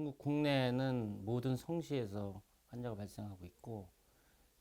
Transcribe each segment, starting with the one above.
중국 국내에는 모든 성시에서 환자가 발생하고 있고,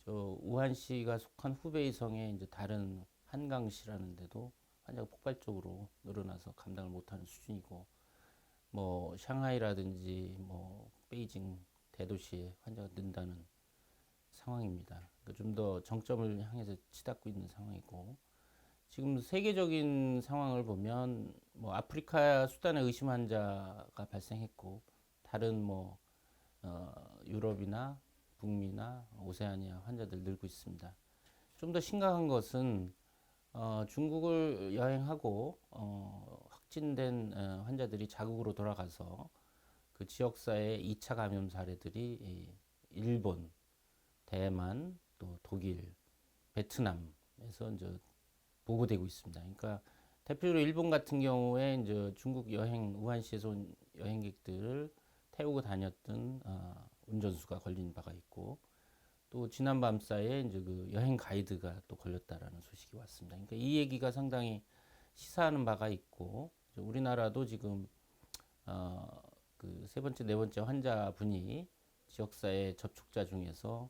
저 우한시가 속한 후베이성의 이제 다른 한강시라는 데도 환자가 폭발적으로 늘어나서 감당을 못하는 수준이고, 뭐 샹하이라든지 뭐 베이징 대도시에 환자가 는다는 상황입니다. 그러니까 좀 더 정점을 향해서 치닫고 있는 상황이고, 지금 세계적인 상황을 보면 뭐 아프리카 수단의 의심 환자가 발생했고, 다른 뭐 유럽이나 북미나 오세아니아 환자들 늘고 있습니다. 좀 더 심각한 것은 중국을 여행하고 확진된 환자들이 자국으로 돌아가서 그 지역사회의 2차 감염 사례들이 일본, 대만, 또 독일, 베트남에서 이제 보고되고 있습니다. 그러니까 대표적으로 일본 같은 경우에 이제 중국 여행 우한시에서 온 여행객들을 태우고 다녔던 운전수가 걸린 바가 있고, 또 지난 밤 사이에 이제 그 여행 가이드가 또 걸렸다라는 소식이 왔습니다. 그러니까 이 얘기가 상당히 시사하는 바가 있고, 우리나라도 지금 그 세 번째, 네 번째 환자분이 지역사회 접촉자 중에서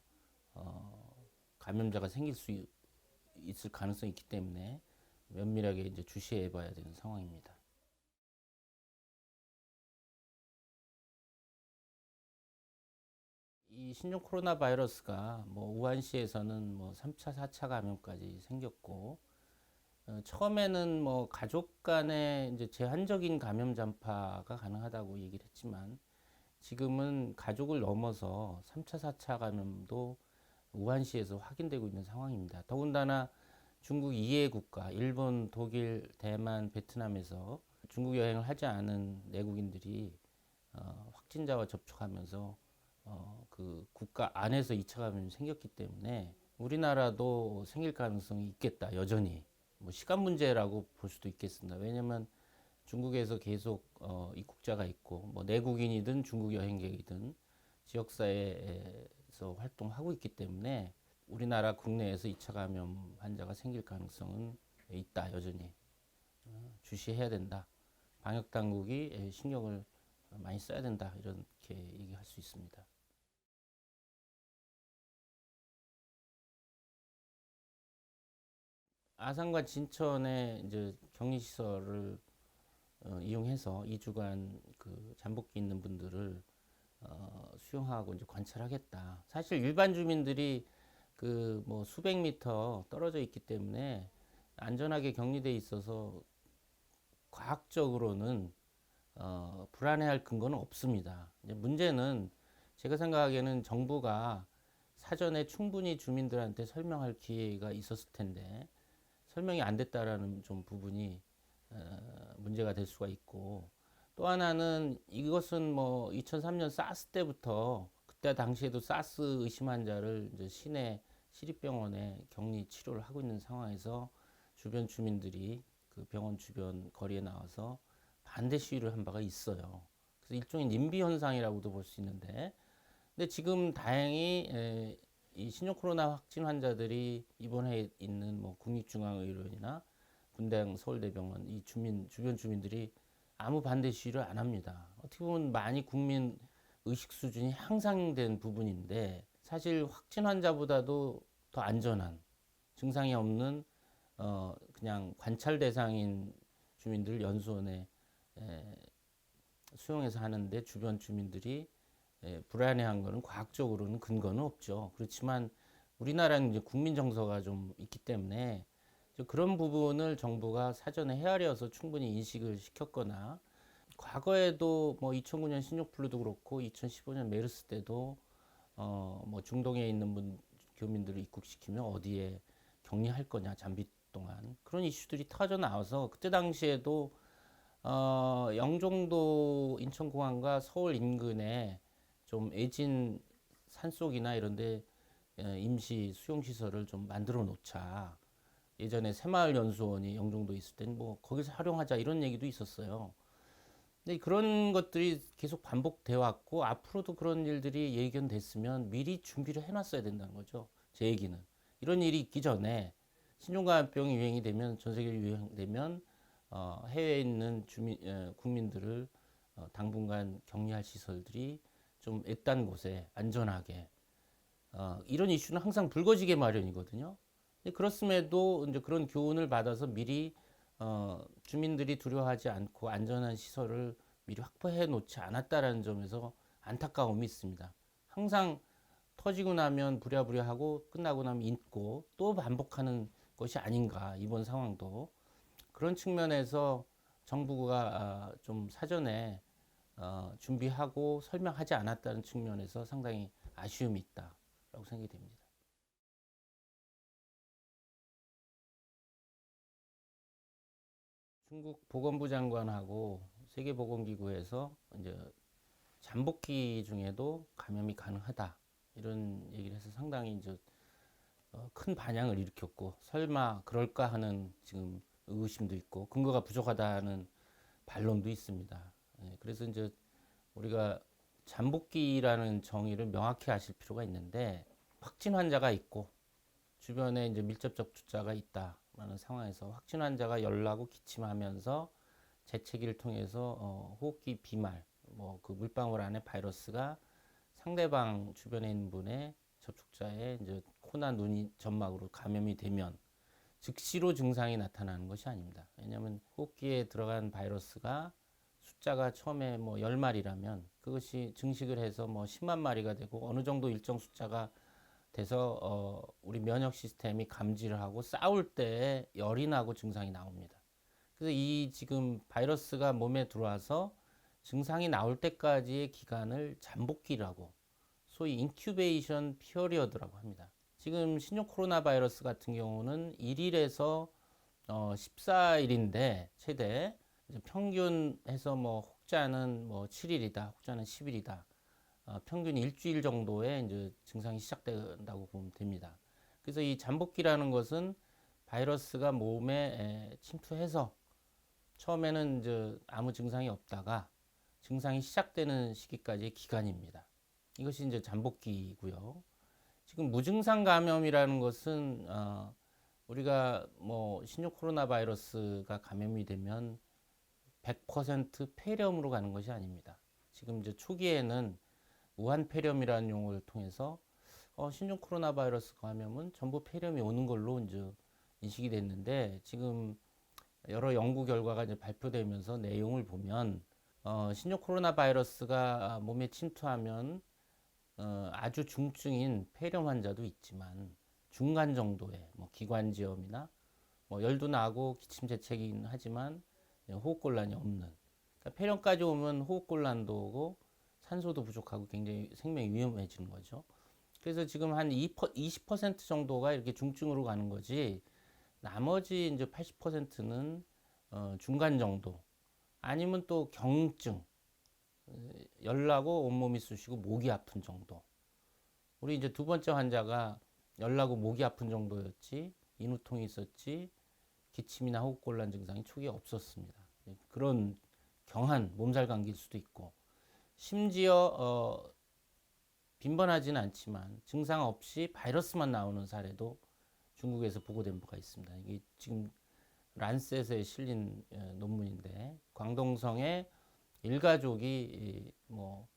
감염자가 생길 수 있을 가능성이 있기 때문에 면밀하게 이제 주시해 봐야 되는 상황입니다. 이 신종 코로나 바이러스가 뭐 우한시에서는 뭐 3차, 4차 감염까지 생겼고, 처음에는 뭐 가족 간에 이제 제한적인 감염 전파가 가능하다고 얘기를 했지만, 지금은 가족을 넘어서 3차, 4차 감염도 우한시에서 확인되고 있는 상황입니다. 더군다나 중국 이해 국가, 일본, 독일, 대만, 베트남에서 중국 여행을 하지 않은 내국인들이 확진자와 접촉하면서 그 국가 안에서 2차 감염이 생겼기 때문에 우리나라도 생길 가능성이 있겠다, 여전히. 뭐 시간 문제라고 볼 수도 있겠습니다. 왜냐면 중국에서 계속 입국자가 있고, 뭐 내국인이든 중국 여행객이든 지역사회에서 활동하고 있기 때문에 우리나라 국내에서 2차 감염 환자가 생길 가능성은 있다, 여전히. 주시해야 된다. 방역 당국이 신경을 많이 써야 된다, 이렇게 얘기할 수 있습니다. 아산과 진천의 이제 격리시설을 이용해서 2주간 그 잠복기 있는 분들을 수용하고 이제 관찰하겠다. 사실 일반 주민들이 그 뭐 수백 미터 떨어져 있기 때문에 안전하게 격리돼 있어서 과학적으로는 불안해할 근거는 없습니다. 이제 문제는 제가 생각하기에는 정부가 사전에 충분히 주민들한테 설명할 기회가 있었을 텐데 설명이 안 됐다라는 좀 부분이 문제가 될 수가 있고, 또 하나는 이것은 뭐 2003년 사스 때부터, 그때 당시에도 사스 의심 환자를 이제 시내 시립병원에 격리 치료를 하고 있는 상황에서 주변 주민들이 그 병원 주변 거리에 나와서 반대 시위를 한 바가 있어요. 그래서 일종의 님비 현상이라고도 볼 수 있는데, 근데 지금 다행히 이 신종 코로나 확진 환자들이 입원해 있는 뭐 국립중앙의료원이나 분당 서울대병원 이 주변 주민들이 아무 반대 시위를 안 합니다. 어떻게 보면 많이 국민 의식 수준이 향상된 부분인데, 사실 확진 환자보다도 더 안전한, 증상이 없는 그냥 관찰 대상인 주민들 연수원에 수용해서 하는데 주변 주민들이 불안해한 거는 과학적으로는 근거는 없죠. 그렇지만 우리나라는 이제 국민 정서가 좀 있기 때문에 그런 부분을 정부가 사전에 헤아려서 충분히 인식을 시켰거나, 과거에도 뭐 2009년 신종플루도 그렇고 2015년 메르스 때도 뭐 중동에 있는 교민들을 입국시키면 어디에 격리할 거냐, 잠비 동안, 그런 이슈들이 터져 나와서 그때 당시에도 영종도 인천공항과 서울 인근에 좀 애진 산속이나 이런데 임시 수용시설을 좀 만들어 놓자. 예전에 새마을연수원이 영종도에 있을 때는 뭐 거기서 활용하자, 이런 얘기도 있었어요. 근데 그런 것들이 계속 반복돼 왔고, 앞으로도 그런 일들이 예견됐으면 미리 준비를 해놨어야 된다는 거죠. 제 얘기는. 이런 일이 있기 전에 신종감염병이 유행이 되면, 전 세계로 유행되면 해외에 있는 국민들을 당분간 격리할 시설들이 좀 애딴 곳에 안전하게 이런 이슈는 항상 불거지게 마련이거든요. 그렇음에도 이제 그런 교훈을 받아서 미리 주민들이 두려워하지 않고 안전한 시설을 미리 확보해 놓지 않았다라는 점에서 안타까움이 있습니다. 항상 터지고 나면 부랴부랴하고 끝나고 나면 잊고 또 반복하는 것이 아닌가 이번 상황도 그런 측면에서 정부가 좀 사전에 준비하고 설명하지 않았다는 측면에서 상당히 아쉬움이 있다라고 생각이 됩니다. 중국 보건부 장관하고 세계보건기구에서 이제 잠복기 중에도 감염이 가능하다 이런 얘기를 해서 상당히 이제 큰 반향을 일으켰고 설마 그럴까 하는 지금 의구심도 있고 근거가 부족하다는 반론도 있습니다. 그래서 이제 우리가 잠복기라는 정의를 명확히 아실 필요가 있는데 확진 환자가 있고 주변에 이제 밀접 접촉자가 있다라는 상황에서 확진 환자가 열나고 기침하면서 재채기를 통해서 호흡기 비말, 뭐 그 물방울 안에 바이러스가 상대방 주변에 있는 분의 접촉자의 이제 코나 눈이 점막으로 감염이 되면 즉시로 증상이 나타나는 것이 아닙니다. 왜냐하면 호흡기에 들어간 바이러스가 숫자가 처음에 뭐 10마리라면 그것이 증식을 해서 뭐 10만 마리가 되고 어느 정도 일정 숫자가 돼서 우리 면역 시스템이 감지를 하고 싸울 때 열이 나고 증상이 나옵니다. 그래서 이 지금 바이러스가 몸에 들어와서 증상이 나올 때까지의 기간을 잠복기라고 소위 인큐베이션 피어리어드라고 합니다. 지금 신종 코로나 바이러스 같은 경우는 1일에서 14일인데 최대 평균해서 뭐 혹자는 뭐 7일이다, 혹자는 10일이다. 평균 일주일 정도의 이제 증상이 시작된다고 보면 됩니다. 그래서 이 잠복기라는 것은 바이러스가 몸에 침투해서 처음에는 이제 아무 증상이 없다가 증상이 시작되는 시기까지의 기간입니다. 이것이 이제 잠복기고요. 지금 무증상 감염이라는 것은 우리가 뭐 신종 코로나 바이러스가 감염이 되면 100% 폐렴으로 가는 것이 아닙니다. 지금 이제 초기에는 우한 폐렴이라는 용어를 통해서 신종 코로나 바이러스 감염은 전부 폐렴이 오는 걸로 이제 인식이 됐는데 지금 여러 연구 결과가 이제 발표되면서 내용을 보면 신종 코로나 바이러스가 몸에 침투하면 아주 중증인 폐렴 환자도 있지만 중간 정도의 뭐 기관지염이나 뭐 열도 나고 기침 재채기는 하지만 호흡곤란이 없는 그러니까 폐렴까지 오면 호흡곤란도 오고 산소도 부족하고 굉장히 생명이 위험해지는 거죠. 그래서 지금 한 20% 정도가 이렇게 중증으로 가는 거지 나머지 이제 80%는 중간 정도 아니면 또 경증 열나고 온몸이 쑤시고 목이 아픈 정도. 우리 이제 두 번째 환자가 열나고 목이 아픈 정도였지 인후통이 있었지 기침이나 호흡곤란 증상이 초기에 없었습니다. 그런 경한 몸살 감기일 수도 있고 심지어 빈번하지는 않지만 증상 없이 바이러스만 나오는 사례도 중국에서 보고된 바가 있습니다. 이게 지금 란셋에 실린 논문인데 광동성의 일가족이 뭐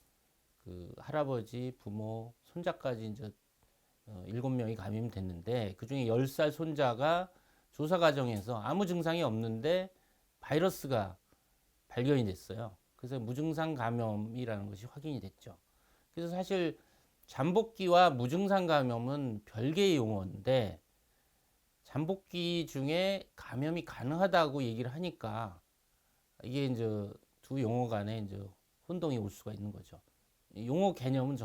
그 할아버지, 부모, 손자까지 이제 7명이 감염됐는데 그중에 10살 손자가 조사 과정에서 아무 증상이 없는데 바이러스가 발견이 됐어요. 그래서 무증상 감염이라는 것이 확인이 됐죠. 그래서 사실 잠복기와 무증상 감염은 별개의 용어인데 잠복기 중에 감염이 가능하다고 얘기를 하니까 이게 이제 두 용어 간에 이제 혼동이 올 수가 있는 거죠. 용어 개념은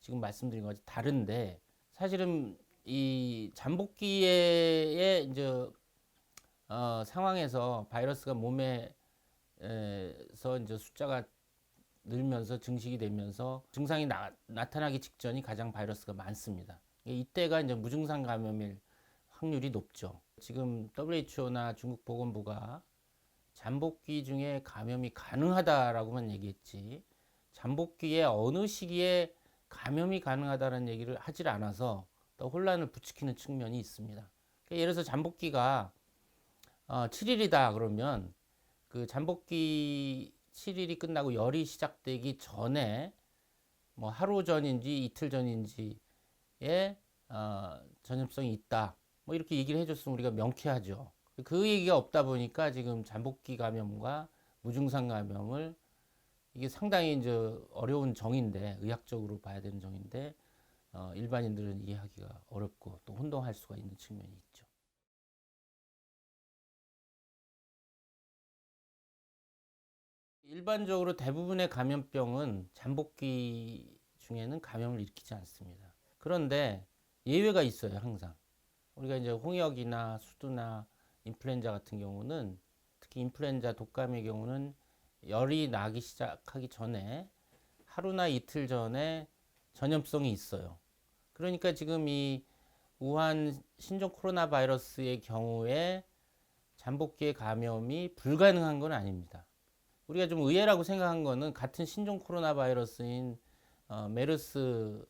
지금 말씀드린 것이 다른데 사실은 이 잠복기의 이제 상황에서 바이러스가 몸에서 이제 숫자가 늘면서 증식이 되면서 증상이 나타나기 직전이 가장 바이러스가 많습니다. 이때가 이제 무증상 감염일 확률이 높죠. 지금 WHO나 중국 보건부가 잠복기 중에 감염이 가능하다라고만 얘기했지 잠복기에 어느 시기에 감염이 가능하다는 얘기를 하질 않아서 또 혼란을 부추기는 측면이 있습니다. 예를 들어서 잠복기가 7일이다 그러면 그 잠복기 7일이 끝나고 열이 시작되기 전에 뭐 하루 전인지 이틀 전인지에 전염성이 있다. 뭐 이렇게 얘기를 해줬으면 우리가 명쾌하죠. 그 얘기가 없다 보니까 지금 잠복기 감염과 무증상 감염을 이게 상당히 이제 어려운 정인데 의학적으로 봐야 되는 정인데 일반인들은 이해하기가 어렵고 또 혼동할 수가 있는 측면이 있죠. 일반적으로 대부분의 감염병은 잠복기 중에는 감염을 일으키지 않습니다. 그런데 예외가 있어요, 항상. 우리가 이제 홍역이나 수두나 인플루엔자 같은 경우는 특히 인플루엔자 독감의 경우는 열이 나기 시작하기 전에 하루나 이틀 전에 전염성이 있어요. 그러니까 지금 이 우한 신종 코로나 바이러스의 경우에 잠복기의 감염이 불가능한 건 아닙니다. 우리가 좀 의외라고 생각한 거는 같은 신종 코로나 바이러스인 메르스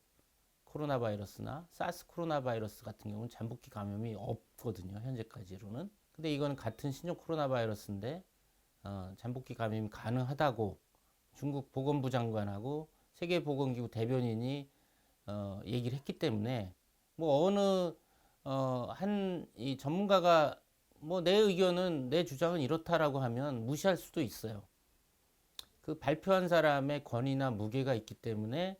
코로나 바이러스나 사스 코로나 바이러스 같은 경우는 잠복기 감염이 없거든요. 현재까지로는. 근데 이거는 같은 신종 코로나 바이러스인데 잠복기 감염이 가능하다고 중국 보건부 장관하고 세계보건기구 대변인이 얘기를 했기 때문에 뭐 어느 한 이 전문가가 뭐 내 의견은 내 주장은 이렇다라고 하면 무시할 수도 있어요. 그 발표한 사람의 권위나 무게가 있기 때문에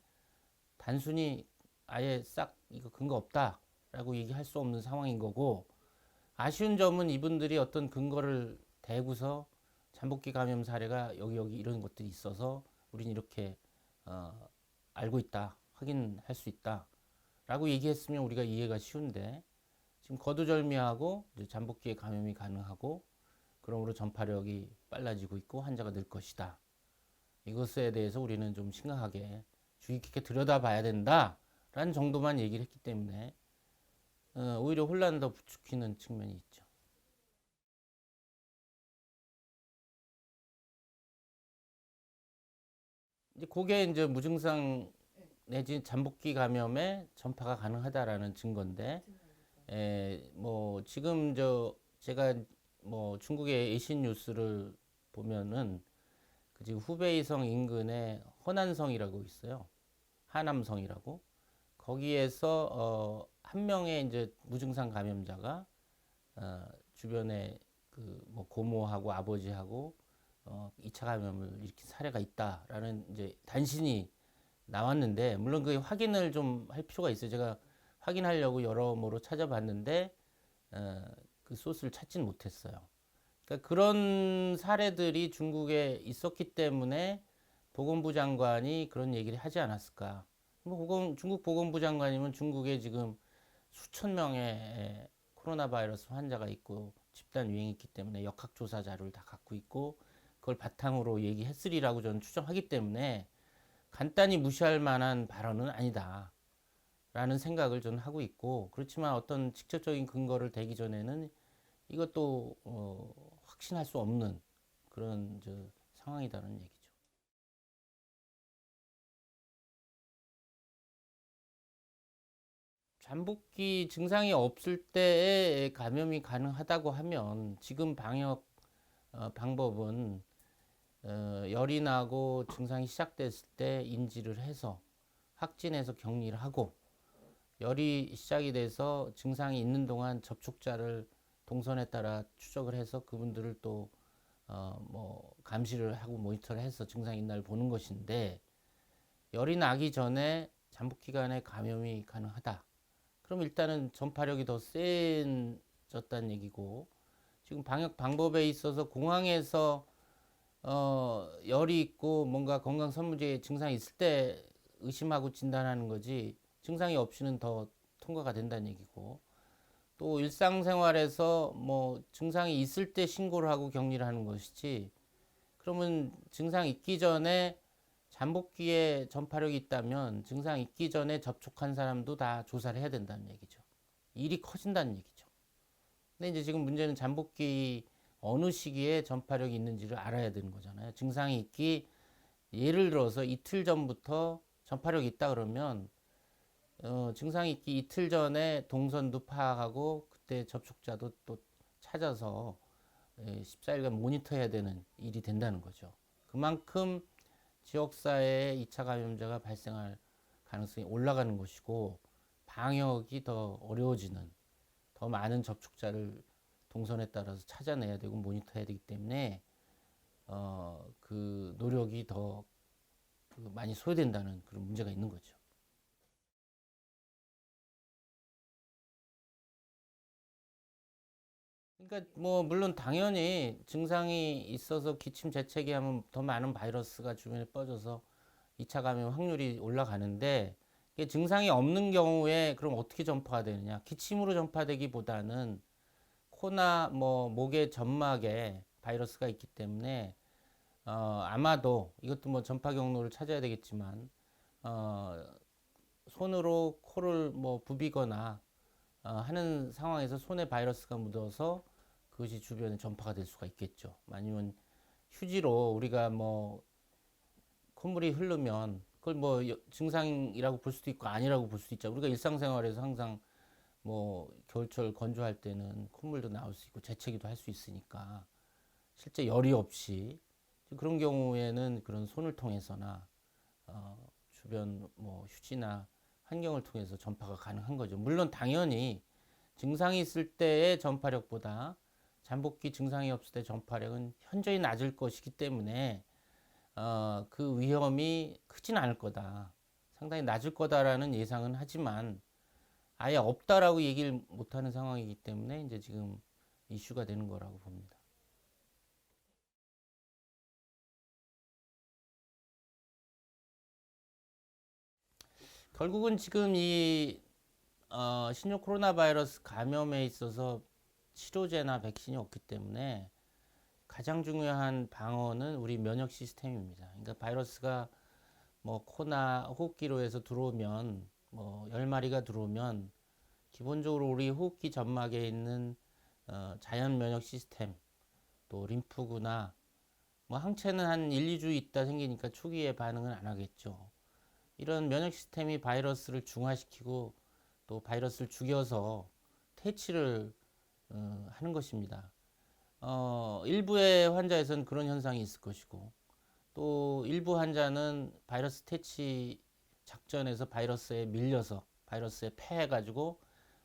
단순히 아예 싹 이거 근거 없다라고 얘기할 수 없는 상황인 거고 아쉬운 점은 이분들이 어떤 근거를 대고서 잠복기 감염 사례가 여기 이런 것들이 있어서 우린 이렇게 알고 있다 확인할 수 있다라고 얘기했으면 우리가 이해가 쉬운데 지금 거두절미하고 이제 잠복기에 감염이 가능하고 그러므로 전파력이 빨라지고 있고 환자가 늘 것이다. 이것에 대해서 우리는 좀 심각하게 주의 깊게 들여다봐야 된다라는 정도만 얘기를 했기 때문에 오히려 혼란을 더 부추기는 측면이 있죠. 이제 그게 이제 무증상 내지 잠복기 감염의 전파가 가능하다라는 증거인데, 뭐 지금 제가 뭐 중국의 에이신 뉴스를 보면은 그 지금 후베이성 인근에 허난성이라고 있어요. 하남성이라고. 거기에서 한 명의 이제 무증상 감염자가 주변에 그 뭐 고모하고 아버지하고 2차 감염을 일으킨 사례가 있다라는 이제 단신이 나왔는데 물론 그 확인을 좀 할 필요가 있어요. 제가 확인하려고 여러모로 찾아봤는데 그 소스를 찾지는 못했어요. 그러니까 그런 사례들이 중국에 있었기 때문에 보건부 장관이 그런 얘기를 하지 않았을까. 뭐 중국 보건부 장관이면 중국에 지금 수천 명의 코로나 바이러스 환자가 있고 집단 유행이 있기 때문에 역학조사 자료를 다 갖고 있고 그걸 바탕으로 얘기했으리라고 저는 추정하기 때문에 간단히 무시할 만한 발언은 아니다. 라는 생각을 저는 하고 있고 그렇지만 어떤 직접적인 근거를 대기 전에는 이것도 확신할 수 없는 그런 상황이다는 얘기죠. 잠복기 증상이 없을 때에 감염이 가능하다고 하면 지금 방역 방법은 열이 나고 증상이 시작됐을 때 인지를 해서 확진해서 격리를 하고 열이 시작이 돼서 증상이 있는 동안 접촉자를 동선에 따라 추적을 해서 그분들을 또 뭐 감시를 하고 모니터를 해서 증상이 있는 날 보는 것인데 열이 나기 전에 잠복 기간에 감염이 가능하다. 그럼 일단은 전파력이 더 세졌다는 얘기고 지금 방역 방법에 있어서 공항에서 열이 있고 뭔가 건강 선무제 증상이 있을 때 의심하고 진단하는 거지 증상이 없이는 더 통과가 된다는 얘기고 또 일상생활에서 뭐 증상이 있을 때 신고를 하고 격리를 하는 것이지 그러면 증상 있기 전에 잠복기에 전파력이 있다면 증상 있기 전에 접촉한 사람도 다 조사를 해야 된다는 얘기죠. 일이 커진다는 얘기죠. 근데 이제 지금 문제는 잠복기 어느 시기에 전파력이 있는지를 알아야 되는 거잖아요. 증상이 있기 예를 들어서 이틀 전부터 전파력이 있다 그러면 증상이 있기 이틀 전에 동선도 파악하고 그때 접촉자도 또 찾아서 14일간 모니터해야 되는 일이 된다는 거죠. 그만큼 지역사회에 2차 감염자가 발생할 가능성이 올라가는 것이고 방역이 더 어려워지는 더 많은 접촉자를 동선에 따라서 찾아내야 되고 모니터해야 되기 때문에 그 노력이 더 많이 소요된다는 그런 문제가 있는 거죠. 그러니까 뭐 물론 당연히 증상이 있어서 기침 재채기 하면 더 많은 바이러스가 주변에 퍼져서 2차 감염 확률이 올라가는데 이게 증상이 없는 경우에 그럼 어떻게 전파가 되느냐? 기침으로 전파되기보다는 코나 뭐 목의 점막에 바이러스가 있기 때문에 아마도 이것도 뭐 전파 경로를 찾아야 되겠지만 어, 손으로 코를 뭐 부비거나 하는 상황에서 손에 바이러스가 묻어서 그것이 주변에 전파가 될 수가 있겠죠. 아니면 휴지로 우리가 뭐 콧물이 흐르면 그걸 뭐 증상이라고 볼 수도 있고 아니라고 볼 수도 있죠. 우리가 일상생활에서 항상 뭐 겨울철 건조할 때는 콧물도 나올 수 있고 재채기도 할 수 있으니까 실제 열이 없이 그런 경우에는 그런 손을 통해서나 주변 뭐 휴지나 환경을 통해서 전파가 가능한 거죠. 물론 당연히 증상이 있을 때의 전파력보다 잠복기 증상이 없을 때 전파력은 현저히 낮을 것이기 때문에 그 위험이 크진 않을 거다. 상당히 낮을 거다라는 예상은 하지만 아예 없다라고 얘기를 못하는 상황이기 때문에 이제 지금 이슈가 되는 거라고 봅니다. 결국은 지금 이 신종 코로나 바이러스 감염에 있어서 치료제나 백신이 없기 때문에 가장 중요한 방어는 우리 면역 시스템입니다. 그러니까 바이러스가 뭐 코나 호흡기로 해서 들어오면 뭐 10마리가 들어오면 기본적으로 우리 호흡기 점막에 있는 자연 면역 시스템 또 림프구나 뭐 항체는 한 1, 2주 있다 생기니까 초기에 반응은 안 하겠죠. 이런 면역 시스템이 바이러스를 중화시키고 또 바이러스를 죽여서 퇴치를 하는 것입니다. 일부의 환자에서는 그런 현상이 있을 것이고 또 일부 환자는 바이러스 퇴치 작전에서 바이러스에 밀려서 바이러스에 패해가지고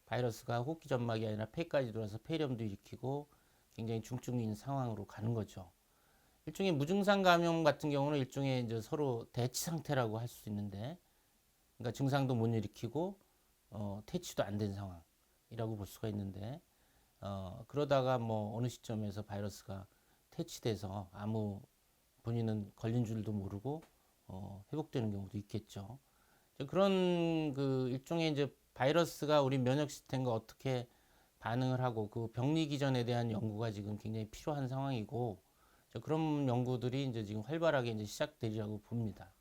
바이러스가 호흡기 점막이 아니라 폐까지 들어와서 폐렴도 일으키고 굉장히 중증인 상황으로 가는 거죠. 일종의 무증상 감염 같은 경우는 일종의 이제 서로 대치 상태라고 할 수 있는데, 그러니까 증상도 못 일으키고 퇴치도 안 된 상황이라고 볼 수가 있는데, 그러다가 뭐 어느 시점에서 바이러스가 퇴치돼서 아무 본인은 걸린 줄도 모르고 회복되는 경우도 있겠죠. 그런 그 일종의 이제 바이러스가 우리 면역 시스템과 어떻게 반응을 하고 그 병리 기전에 대한 연구가 지금 굉장히 필요한 상황이고 그런 연구들이 이제 지금 활발하게 이제 시작되리라고 봅니다.